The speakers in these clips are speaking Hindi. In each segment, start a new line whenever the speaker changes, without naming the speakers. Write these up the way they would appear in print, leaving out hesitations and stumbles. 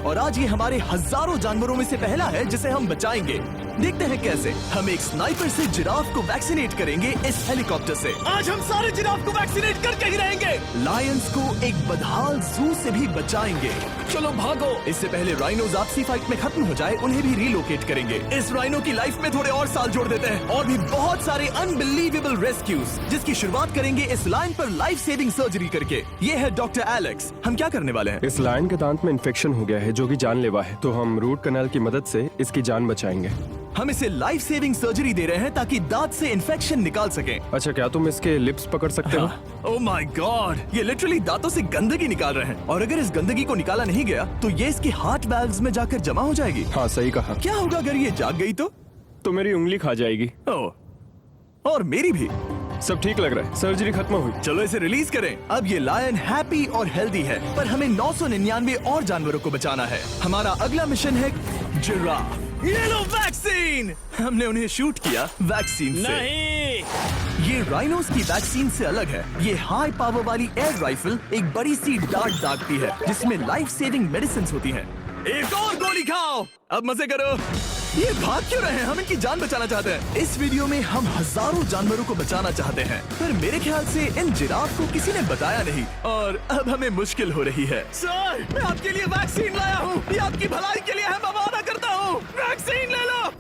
और आज ये हमारे हजारों जानवरों में से पहला है जिसे हम बचाएंगे। देखते हैं कैसे। हम एक स्नाइपर से जिराफ को वैक्सीनेट करेंगे इस हेलीकॉप्टर से। आज हम सारे जिराफ को वैक्सीनेट करके ही रहेंगे। लायंस को एक बदहाल जू से भी बचाएंगे। चलो भागो। इससे पहले राइनोज आपसी फाइट में खत्म हो जाए, उन्हें भी रिलोकेट करेंगे। इस राइनो की लाइफ में थोड़े और साल जोड़ देते हैं और भी बहुत सारे अनबिलीवेबल रेस्क्यूज, जिसकी शुरुआत करेंगे इस लायन पर लाइफ सेविंग सर्जरी करके। ये है डॉक्टर एलेक्स। हम क्या करने वाले हैं?
इस लायन के दांत में इन्फेक्शन हो गया है जो कि जानलेवा है, तो हम रूट कैनाल की मदद से इसकी जान बचाएंगे।
हम इसे लाइफ सेविंग सर्जरी दे रहे हैं ताकि दांत से इन्फेक्शन निकाल सकें।
अच्छा, क्या तुम इसके लिप्स पकड़ सकते हो?
ओह माय गॉड, ये लिटरली दांतों से गंदगी निकाल रहे हैं। और अगर इस गंदगी को निकाला नहीं गया तो ये इसके हार्ट वाल्व्स में जाकर जमा हो जाएगी।
हाँ, सही कहा।
क्या होगा अगर ये जाग गई तो
मेरी उंगली खा जाएगी।
ओह, और मेरी भी।
सब ठीक लग रहा है, सर्जरी खत्म हुई।
चलो इसे रिलीज करें। अब ये लायन हैप्पी और हेल्दी है, पर हमें 999 और जानवरों को बचाना है। हमारा अगला मिशन है जिराफ। ये लो वैक्सीन। हमने उन्हें शूट किया वैक्सीन से।
नहीं,
ये राइनोस की वैक्सीन से अलग है। ये हाई पावर वाली एयर राइफल एक बड़ी सी डार्ट दागती है जिसमें लाइफ सेविंग मेडिसिन होती हैं। एक और गोली खाओ, अब मजे करो। ये भाग क्यों रहे हैं? हम इनकी जान बचाना चाहते हैं। इस वीडियो में हम हजारों जानवरों को बचाना चाहते हैं, पर मेरे ख्याल से इन जिराफ को किसी ने बताया नहीं और अब हमें मुश्किल हो रही है। सर, मैं आपके लिए वैक्सीन लाया हूँ। ये आपकी भलाई के लिए है, मैं वादा करता हूँ। वैक्सीन ले लो।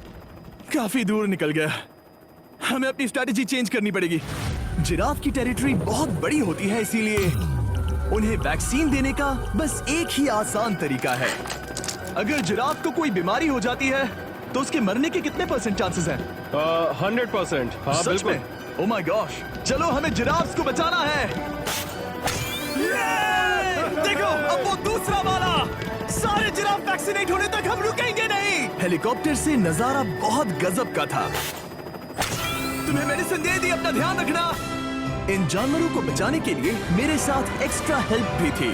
काफी दूर निकल गया, हमें अपनी स्ट्रेटेजी चेंज करनी पड़ेगी। जिराफ की टेरिटरी बहुत बड़ी होती है, इसीलिए उन्हें वैक्सीन देने का बस एक ही आसान तरीका है। अगर जिराफ को कोई बीमारी हो जाती है तो उसके मरने के कितने % चांसेस हैं?
100%। हाँ,
सच
बिल्कुल।
में? ओह माय गॉश, चलो हमें जिराफ्स को बचाना है। देखो, अब वो दूसरा वाला। सारे जिराफ वैक्सीनेट होने तक हम रुकेंगे नहीं। हेलीकॉप्टर से नजारा बहुत गजब का था। तुम्हें मेडिसिन दे दी, अपना ध्यान रखना। इन जानवरों को बचाने के लिए मेरे साथ एक्स्ट्रा हेल्प भी थी।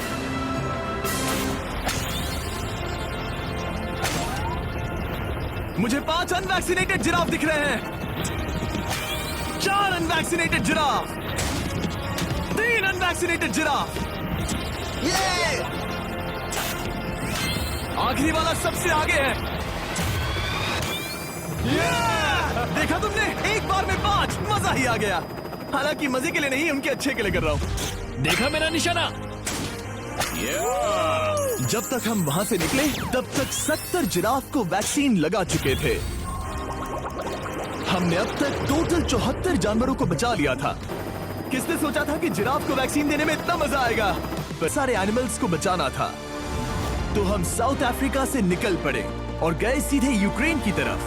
मुझे 5 अनवैक्सीनेटेड जिराफ दिख रहे हैं। 4 अनवैक्सीनेटेड जिराफ, 3 अनवैक्सीनेटेड जिराफ। ये आखिरी वाला सबसे आगे है। देखा तुमने? एक बार में 5। मजा ही आ गया। हालांकि मजे के लिए नहीं, उनके अच्छे के लिए कर रहा हूँ।
देखा मेरा निशाना?
जब तक हम वहाँ से निकले तब तक 70 जिराफ को वैक्सीन लगा चुके थे। हमने अब तक टोटल 74 जानवरों को बचा लिया था। किसने सोचा था कि जिराफ को वैक्सीन देने में इतना मजा आएगा? पर सारे एनिमल्स को बचाना था, तो हम साउथ अफ्रीका से निकल पड़े और गए सीधे यूक्रेन की तरफ,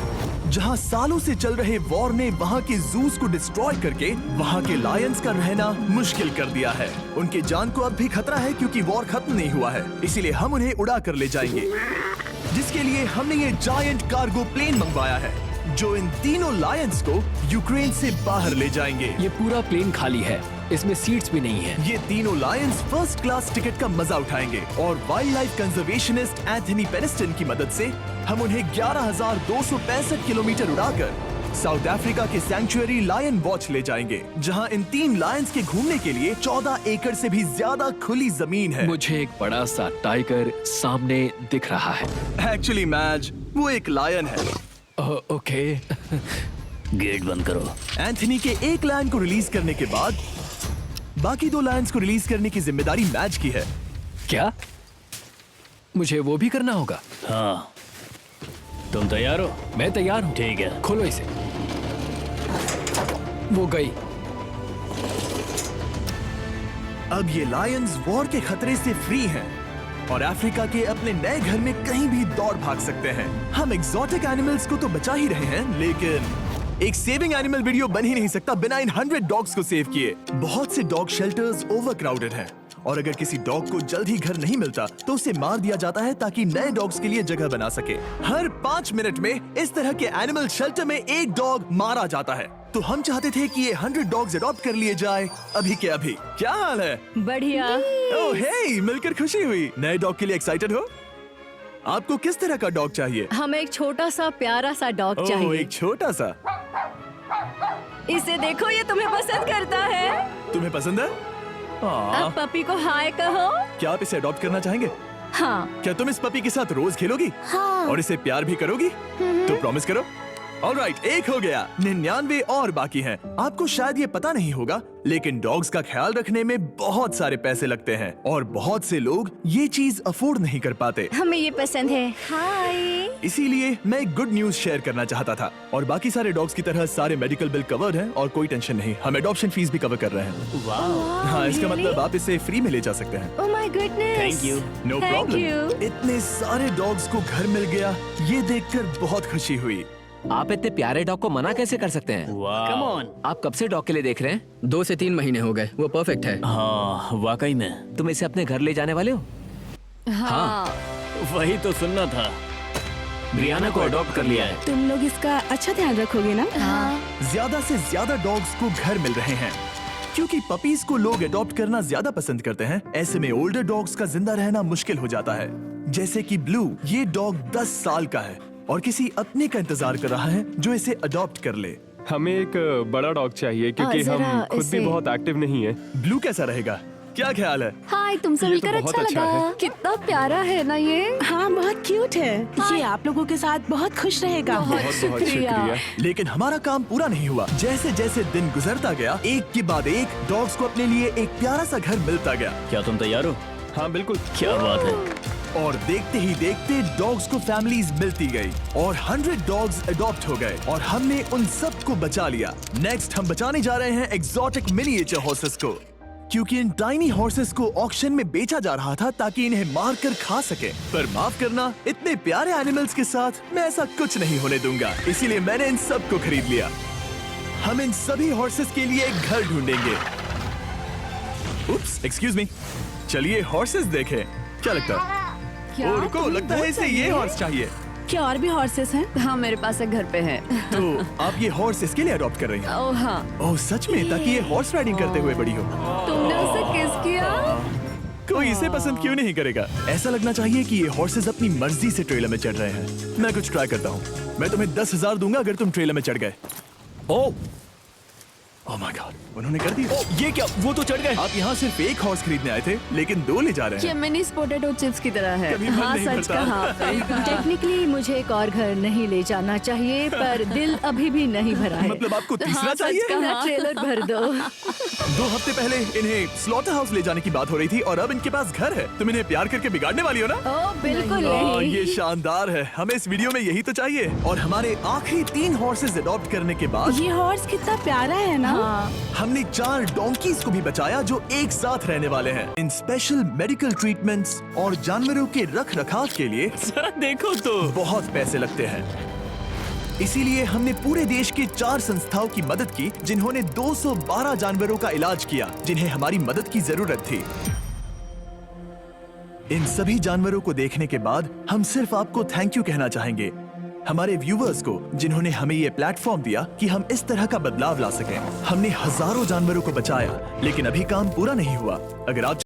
जहां सालों से चल रहे वॉर ने वहां के जूस को डिस्ट्रॉय करके वहां के लायंस का रहना मुश्किल कर दिया है। उनके जान को अब भी खतरा है क्योंकि वॉर खत्म नहीं हुआ है, इसीलिए हम उन्हें उड़ा कर ले जाएंगे, जिसके लिए हमने ये जायंट कार्गो प्लेन मंगवाया है जो इन तीनों लायंस को यूक्रेन से बाहर ले जाएंगे।
ये पूरा प्लेन खाली है, इसमेमें सीट्स भी नहीं है।
ये तीनों लायंस फर्स्ट क्लास टिकट का मजा उठाएंगे और वाइल्ड लाइफ कंजर्वेशनिस्ट एंथनी पेनिस्टन की मदद से हम उन्हें 11,265 किलोमीटर उड़ाकर साउथ अफ्रीका के सैंक्चुअरी लायन वॉच ले जाएंगे, जहां इन 3 लायंस के घूमने के लिए 14 एकड़ से भी ज्यादा खुली जमीन है।
मुझे एक बड़ा सा टाइगर सामने दिख रहा है।
एक्चुअली मैज, वो एक लायन है।
ओके।
गेट बंद करो।
एंथनी के एक लायन को रिलीज करने के बाद बाकी 2 लायंस को रिलीज करने की जिम्मेदारी मैच की है।
क्या मुझे वो भी करना होगा?
हाँ, तुम तैयार हो?
मैं तैयार हूँ।
ठीक है।
खोलो इसे। वो गई।
अब ये लायंस वॉर के खतरे से फ्री हैं और अफ्रीका के अपने नए घर में कहीं भी दौड़ भाग सकते हैं। हम एक्सोटिक एनिमल्स को तो बचा ही रहे हैं, लेकिन एक सेविंग एनिमल वीडियो बन ही नहीं सकता बिना इन 100 डॉग्स को सेव किए। बहुत से डॉग शेल्टर्स ओवरक्राउडेड हैं और अगर किसी डॉग को जल्द ही घर नहीं मिलता तो उसे मार दिया जाता है ताकि नए डॉग्स के लिए जगह बना सके। हर 5 मिनट में इस तरह के एनिमल शेल्टर में एक डॉग मारा जाता है। तो हम चाहते थे कि ये 100 डॉग्स अडॉप्ट कर लिए जाए अभी के अभी। क्या हाल है?
बढ़िया।
ओह हे, मिलकर खुशी हुई। नए डॉग के लिए एक्साइटेड हो? आपको किस तरह का डॉग चाहिए?
हमें एक छोटा सा प्यारा सा डॉग
ओह,
चाहिए।
एक छोटा सा।
इसे देखो, ये तुम्हें पसंद करता है।
तुम्हें पसंद है?
अब पपी को हाय कहो।
क्या आप इसे अडॉप्ट करना चाहेंगे?
हाँ।
क्या तुम इस पपी के साथ रोज खेलोगी?
हाँ।
और इसे प्यार भी करोगी? तो प्रॉमिस करो। ऑलराइट, एक हो गया। 99 और बाकी हैं। आपको शायद ये पता नहीं होगा, लेकिन डॉग्स का ख्याल रखने में बहुत सारे पैसे लगते हैं और बहुत से लोग ये चीज अफोर्ड नहीं कर पाते।
हमें ये पसंद है। हाय।
इसीलिए मैं एक गुड न्यूज शेयर करना चाहता था। और बाकी सारे डॉग्स की तरह सारे मेडिकल बिल कवर्ड हैं और कोई टेंशन नहीं। हम एडॉप्शन फीस भी कवर कर रहे हैं। हाँ, इसका मतलब आप इसे फ्री में ले जा सकते हैं।
Oh my goodness.
Thank you.
No
Thank
problem.
you.
इतने सारे डॉग्स को घर मिल गया, ये देखकर बहुत खुशी हुई।
आप इतने प्यारे डॉग को मना कैसे कर सकते हैं?
Come on.
आप कब से डॉग के लिए देख रहे हैं?
2 से 3 महीने हो गए, वो परफेक्ट है।
हाँ, वाकई में।
तुम इसे अपने घर ले जाने वाले हो?
हाँ।
वही तो सुनना था। ब्रियाना को अडॉप्ट कर लिया है।
तुम लोग इसका अच्छा ध्यान रखोगे ना?
हाँ।
ज्यादा से ज्यादा डॉग्स को घर मिल रहे हैं क्योंकि पपीज को लोग अडॉप्ट करना ज्यादा पसंद करते हैं। ऐसे में ओल्डर डॉग्स का जिंदा रहना मुश्किल हो जाता है। जैसे कि ब्लू, ये डॉग 10 साल का है और किसी अपने का इंतजार कर रहा है जो इसे अडॉप्ट कर ले।
हमें एक बड़ा डॉग चाहिए क्योंकि
जरा
हम खुद भी
इसे-
बहुत एक्टिव नहीं है।
ब्लू कैसा रहेगा? क्या ख्याल है?
हाय, तुमसे
ये तो
मिलकर
बहुत
अच्छा
अच्छा
लगा।
है।
कितना प्यारा है ना ये।
हाँ, बहुत क्यूट है। ये आप लोगों के साथ बहुत खुश रहेगा।
बहुत बहुत शुक्रिया।
लेकिन हमारा काम पूरा नहीं हुआ। जैसे जैसे दिन गुजरता गया, एक के बाद एक डॉग्स को अपने लिए एक प्यारा सा घर मिलता गया।
क्या तुम तैयार हो?
हाँ बिल्कुल।
क्या बात है।
और देखते ही देखते डॉग्स को फैमिलीज मिलती गई और 100 डॉग्स अडॉप्ट हो गए और हमने उन सब को बचा लिया। नेक्स्ट हम बचाने जा रहे हैं एक्सोटिक मिनिएचर हॉर्सेस को, क्योंकि इन टाइनी हॉर्सेस को ऑक्शन में बेचा जा रहा था ताकि इन्हें मार कर खा सके। पर माफ करना, इतने प्यारे एनिमल्स के साथ मैं ऐसा कुछ नहीं होने दूंगा। इसीलिए मैंने इन सब को खरीद लिया। हम इन सभी हॉर्सेस के लिए एक घर ढूंढेंगे। उप्स, एक्सक्यूज मी। चलिए हॉर्सेस देखें। क्या लगता है?
क्या?
ओ, रुको, लगता है इसे ये हॉर्स चाहिए।
क्या और भी हॉर्सेस हैं?
हाँ, मेरे पास एक घर पे है।
तो आप ये हॉर्स इसके लिए अडॉप्ट कर रही हैं?
ओह हाँ।
ओह सच में? ताकि ये हॉर्स राइडिंग करते हुए बड़ी हो।
तुमने उसे किस किया?
कोई इसे पसंद क्यों नहीं करेगा? ऐसा लगना चाहिए कि ये हॉर्सेस अपनी मर्जी से ट्रेलर में चढ़ रहे हैं। मैं कुछ ट्राई करता हूँ। मैं तुम्हें 10,000 दूंगा अगर तुम ट्रेलर में चढ़ गए।
ओ,
ओह माय गॉड, उन्होंने कर दिया।
ये क्या? वो तो चढ़ गए।
आप यहाँ सिर्फ एक हॉर्स खरीदने आए थे, लेकिन 2 ले जा रहे
ये
हैं।
मिनी पोटैटो चिप्स की तरह है।
कभी मन
हाँ,
नहीं
सच
भरता।
कहा आपने। टेक्निकली मुझे एक और घर नहीं ले जाना चाहिए, पर दिल अभी भी नहीं भरा है।
मतलब आपको तीसरा
हाँ, सच
चाहिए?
कहा, ट्रेलर भर दो।
2 हफ्ते पहले इन्हें स्लॉटर हाउस ले जाने की बात हो रही थी और अब इनके पास घर है। तुम इन्हें प्यार करके बिगाड़ने वाली हो ना?
ओह बिल्कुल
ओह,
नहीं।
ये शानदार है। हमें इस वीडियो में यही तो चाहिए। और हमारे आखिरी 3 हॉर्सेस अडॉप्ट करने के बाद
ये हॉर्स कितना प्यारा है ना?
हाँ।
हमने 4 डोंकीज को भी बचाया जो एक साथ रहने वाले हैं। इन स्पेशल मेडिकल ट्रीटमेंट्स और जानवरों के रख रखाव के लिए
जरा देखो तो।
बहुत पैसे लगते हैं। इसीलिए हमने पूरे देश के 4 संस्थाओं की मदद की जिन्होंने 212 जानवरों का इलाज किया जिन्हें हमारी मदद की जरूरत थी। इन सभी जानवरों को देखने के बाद हम सिर्फ आपको थैंक यू कहना चाहेंगे, हमारे व्यूवर्स को जिन्होंने हमें ये प्लेटफॉर्म दिया कि हम इस तरह का बदलाव ला सकें। हमने हजारों जानवरों को बचाया, लेकिन अभी काम पूरा नहीं हुआ। अगर आप